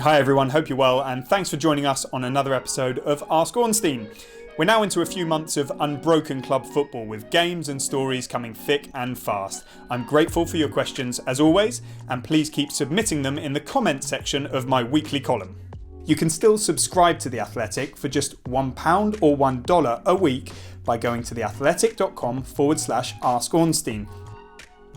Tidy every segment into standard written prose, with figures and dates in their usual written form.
Hi everyone, hope you're well, and thanks for joining us on another episode of Ask Ornstein. We're now into a few months of unbroken club football with games and stories coming thick and fast. I'm grateful for your questions as always, and please keep submitting them in the comments section of my weekly column. You can still subscribe to The Athletic for just £1 or $1 a week by going to theathletic.com/Ask Ornstein.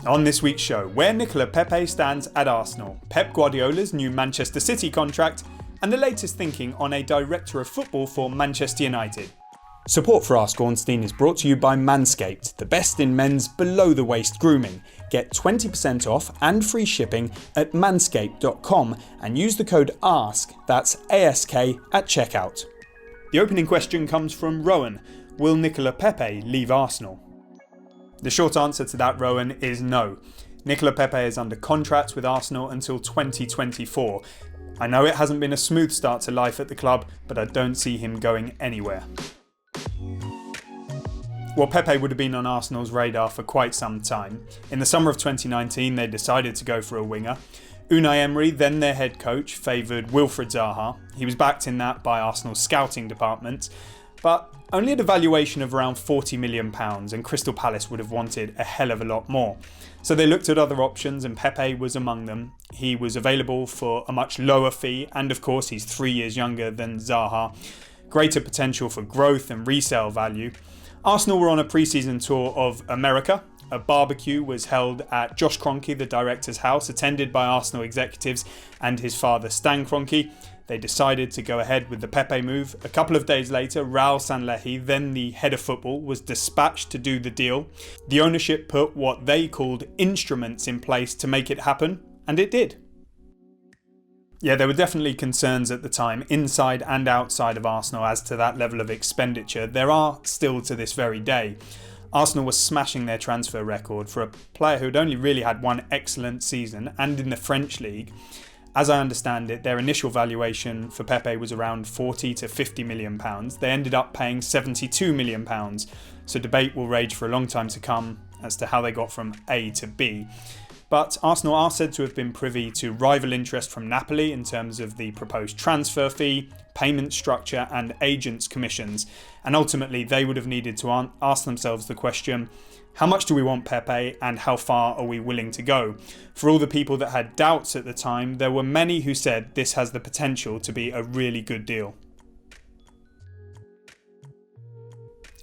On this week's show, where Nicolas Pepe stands at Arsenal, Pep Guardiola's new Manchester City contract, and the latest thinking on a director of football for Manchester United. Support for Ask Ornstein is brought to you by Manscaped, the best in men's below-the-waist grooming. Get 20% off and free shipping at manscaped.com and use the code ASK, that's ASK, at checkout. The opening question comes from Rowan. Will Nicolas Pepe leave Arsenal? The short answer to that, Rowan, is no. Nicolas Pepe is under contract with Arsenal until 2024. I know it hasn't been a smooth start to life at the club, but I don't see him going anywhere. Well, Pepe would have been on Arsenal's radar for quite some time. In the summer of 2019, they decided to go for a winger. Unai Emery, then their head coach, favoured Wilfried Zaha. He was backed in that by Arsenal's scouting department, but only at a valuation of around £40 million, and Crystal Palace would have wanted a hell of a lot more. So they looked at other options and Pepe was among them. He was available for a much lower fee, and of course he's 3 years younger than Zaha. Greater potential for growth and resale value. Arsenal were on a pre-season tour of America. A barbecue was held at Josh Kroenke, the director's house, attended by Arsenal executives and his father Stan Kroenke. They decided to go ahead with the Pepe move. A couple of days later, Raul Sanllehi, then the head of football, was dispatched to do the deal. The ownership put what they called instruments in place to make it happen, and it did. Yeah, there were definitely concerns at the time, inside and outside of Arsenal, as to that level of expenditure. There are still to this very day. Arsenal was smashing their transfer record for a player who'd only really had one excellent season, and in the French league. As I understand it, their initial valuation for Pepe was around £40 to £50 million. They ended up paying £72 million. So debate will rage for a long time to come as to how they got from A to B. But Arsenal are said to have been privy to rival interest from Napoli in terms of the proposed transfer fee, payment structure and agents' commissions. And ultimately they would have needed to ask themselves the question, how much do we want Pepe and how far are we willing to go? For all the people that had doubts at the time, there were many who said this has the potential to be a really good deal.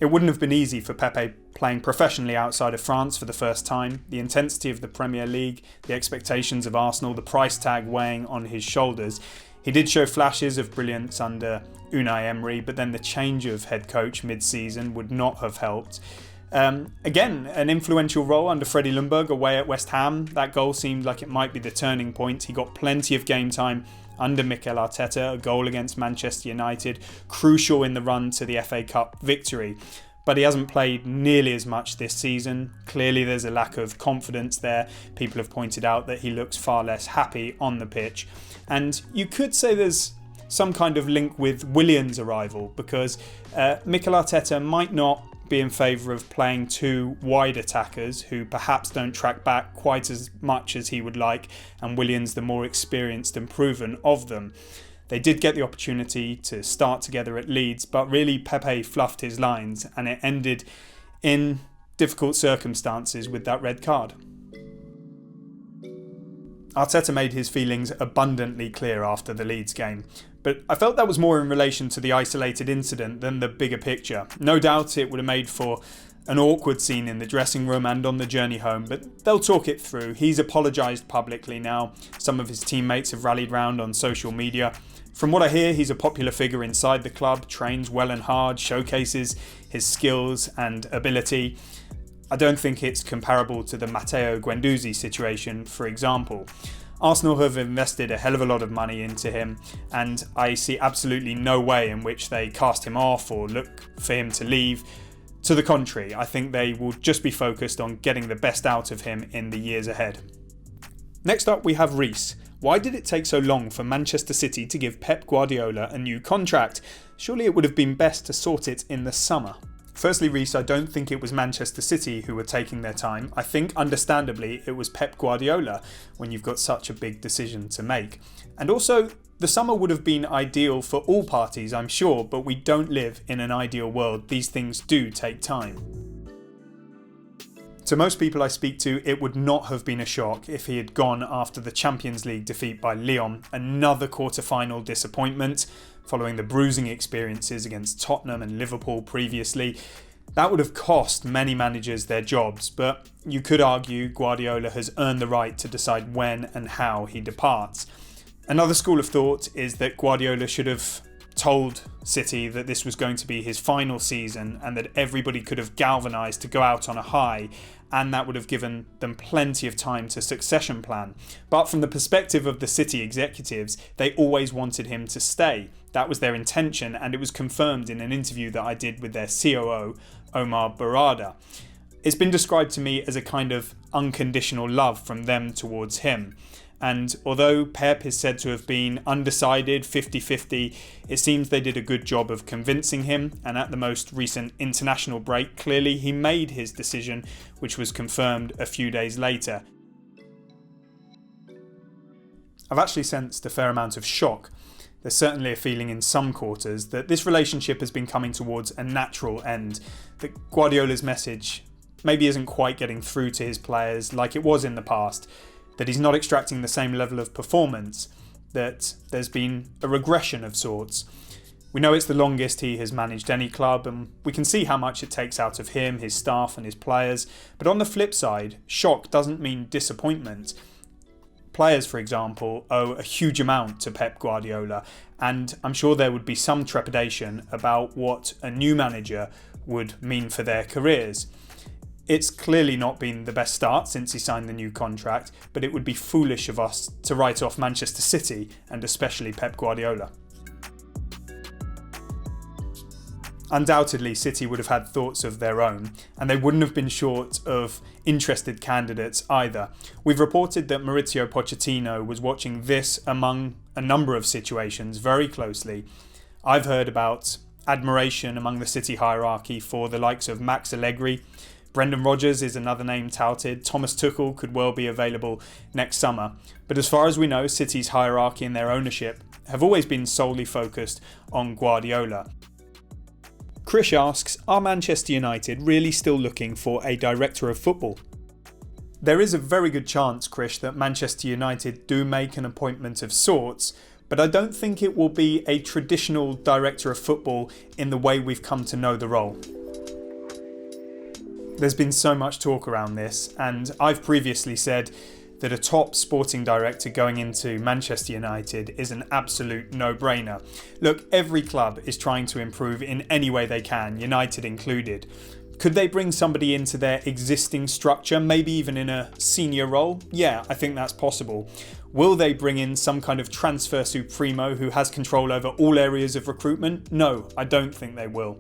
It wouldn't have been easy for Pepe playing professionally outside of France for the first time. The intensity of the Premier League, the expectations of Arsenal, the price tag weighing on his shoulders. He did show flashes of brilliance under Unai Emery, but then the change of head coach mid-season would not have helped. Again, an influential role under Freddie Ljungberg away at West Ham. That goal seemed like it might be the turning point. He got plenty of game time under Mikel Arteta, a goal against Manchester United, crucial in the run to the FA Cup victory. But he hasn't played nearly as much this season. Clearly there's a lack of confidence there. People have pointed out that he looks far less happy on the pitch. And you could say there's some kind of link with Willian's arrival, because Mikel Arteta might not be in favour of playing two wide attackers who perhaps don't track back quite as much as he would like, and Willian's the more experienced and proven of them. They did get the opportunity to start together at Leeds, but really Pepe fluffed his lines and it ended in difficult circumstances with that red card. Arteta made his feelings abundantly clear after the Leeds game, but I felt that was more in relation to the isolated incident than the bigger picture. No doubt it would have made for an awkward scene in the dressing room and on the journey home, but they'll talk it through. He's apologised publicly now. Some of his teammates have rallied round on social media. From what I hear, he's a popular figure inside the club, trains well and hard, showcases his skills and ability. I don't think it's comparable to the Matteo Guendouzi situation, for example. Arsenal have invested a hell of a lot of money into him, and I see absolutely no way in which they cast him off or look for him to leave. To the contrary, I think they will just be focused on getting the best out of him in the years ahead. Next up we have Reece. Why did it take so long for Manchester City to give Pep Guardiola a new contract? Surely it would have been best to sort it in the summer. Firstly, Reece, I don't think it was Manchester City who were taking their time. I think, understandably, it was Pep Guardiola when you've got such a big decision to make. And also, The summer would have been ideal for all parties, I'm sure, but we don't live in an ideal world. These things do take time. To most people I speak to, it would not have been a shock if he had gone after the Champions League defeat by Lyon, another quarter-final disappointment following the bruising experiences against Tottenham and Liverpool previously. That would have cost many managers their jobs, but you could argue Guardiola has earned the right to decide when and how he departs. Another school of thought is that Guardiola should have told City that this was going to be his final season and that everybody could have galvanised to go out on a high, and that would have given them plenty of time to succession plan. But from the perspective of the City executives, they always wanted him to stay. That was their intention, and it was confirmed in an interview that I did with their COO, Omar Barada. It's been described to me as a kind of unconditional love from them towards him. And although Pep is said to have been undecided, 50-50, it seems they did a good job of convincing him, and at the most recent international break, clearly he made his decision, which was confirmed a few days later. I've actually sensed a fair amount of shock. There's certainly a feeling in some quarters that this relationship has been coming towards a natural end, that Guardiola's message maybe isn't quite getting through to his players like it was in the past, that he's not extracting the same level of performance, that there's been a regression of sorts. We know it's the longest he has managed any club, and we can see how much it takes out of him, his staff and his players. But on the flip side, shock doesn't mean disappointment. Players, for example, owe a huge amount to Pep Guardiola, and I'm sure there would be some trepidation about what a new manager would mean for their careers. It's clearly not been the best start since he signed the new contract, but it would be foolish of us to write off Manchester City and especially Pep Guardiola. Undoubtedly, City would have had thoughts of their own, and they wouldn't have been short of interested candidates either. We've reported that Mauricio Pochettino was watching this among a number of situations very closely. I've heard about admiration among the City hierarchy for the likes of Max Allegri. Brendan Rodgers is another name touted. Thomas Tuchel could well be available next summer. But as far as we know, City's hierarchy and their ownership have always been solely focused on Guardiola. Krish asks, are Manchester United really still looking for a director of football? There is a very good chance, Krish, that Manchester United do make an appointment of sorts, but I don't think it will be a traditional director of football in the way we've come to know the role. There's been so much talk around this, and I've previously said that a top sporting director going into Manchester United is an absolute no-brainer. Look, every club is trying to improve in any way they can, United included. Could they bring somebody into their existing structure, maybe even in a senior role? Yeah, I think that's possible. Will they bring in some kind of transfer supremo who has control over all areas of recruitment? No, I don't think they will.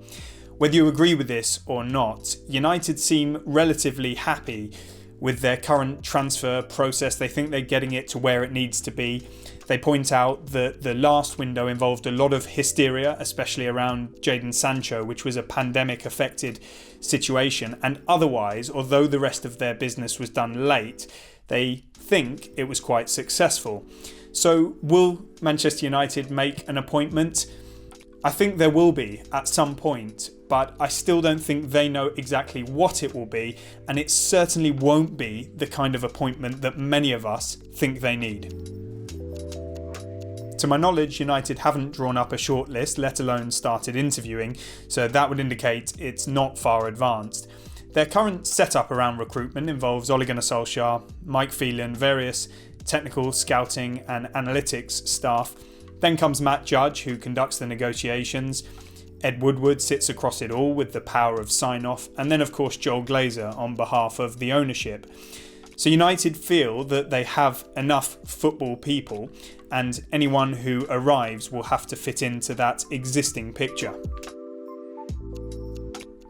Whether you agree with this or not, United seem relatively happy with their current transfer process. They think they're getting it to where it needs to be. They point out that the last window involved a lot of hysteria, especially around Jadon Sancho, which was a pandemic-affected situation. And otherwise, although the rest of their business was done late, they think it was quite successful. So will Manchester United make an appointment? I think there will be at some point, but I still don't think they know exactly what it will be, and it certainly won't be the kind of appointment that many of us think they need. To my knowledge, United haven't drawn up a shortlist, let alone started interviewing, so that would indicate it's not far advanced. Their current setup around recruitment involves Ole Gunnar Solskjaer, Mike Phelan, various technical, scouting and analytics staff. Then comes Matt Judge, who conducts the negotiations. Ed Woodward sits across it all with the power of sign-off. And then, of course, Joel Glazer on behalf of the ownership. So United feel that they have enough football people, and anyone who arrives will have to fit into that existing picture.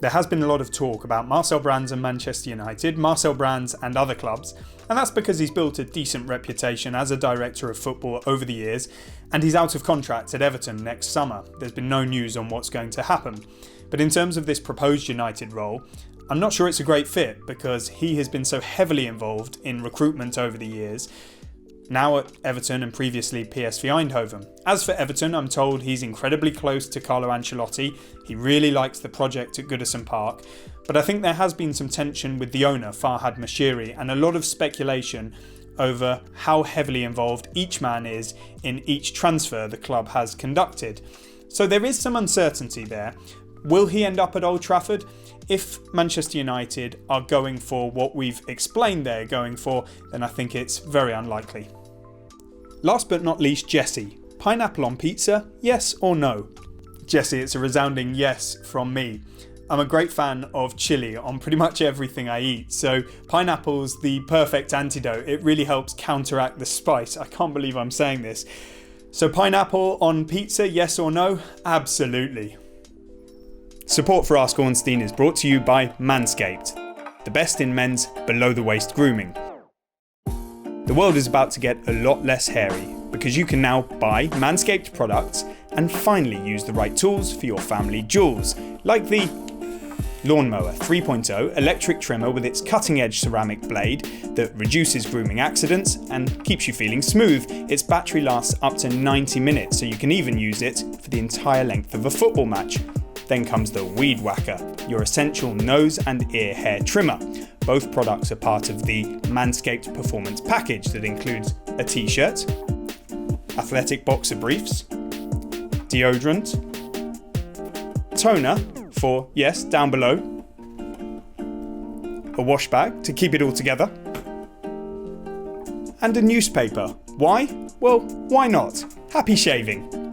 There has been a lot of talk about Marcel Brands and Manchester United, Marcel Brands and other clubs, and that's because he's built a decent reputation as a director of football over the years, and he's out of contract at Everton next summer. There's been no news on what's going to happen. But in terms of this proposed United role, I'm not sure it's a great fit because he has been so heavily involved in recruitment over the years. now at Everton and previously PSV Eindhoven. As for Everton, I'm told he's incredibly close to Carlo Ancelotti. He really likes the project at Goodison Park, but I think there has been some tension with the owner, Farhad Moshiri, and a lot of speculation over how heavily involved each man is in each transfer the club has conducted. So there is some uncertainty there. Will he end up at Old Trafford? If Manchester United are going for what we've explained they're going for, then I think it's very unlikely. Last but not least, Jesse. Pineapple on pizza, yes or no? Jesse, it's a resounding yes from me. I'm a great fan of chili on pretty much everything I eat, so pineapple's the perfect antidote. It really helps counteract the spice. I can't believe I'm saying this. So pineapple on pizza, yes or no? Absolutely. Support for Ask Ornstein is brought to you by Manscaped, the best in men's below-the-waist grooming. The world is about to get a lot less hairy because you can now buy Manscaped products and finally use the right tools for your family jewels, like the Lawnmower 3.0 electric trimmer with its cutting-edge ceramic blade that reduces grooming accidents and keeps you feeling smooth. Its battery lasts up to 90 minutes, so you can even use it for the entire length of a football match. Then comes the Weed Whacker, your essential nose and ear hair trimmer. Both products are part of the Manscaped Performance Package that includes a t-shirt, athletic boxer briefs, deodorant, toner for, yes, down below, a wash bag to keep it all together, and a newspaper. Why? Well, why not? Happy shaving!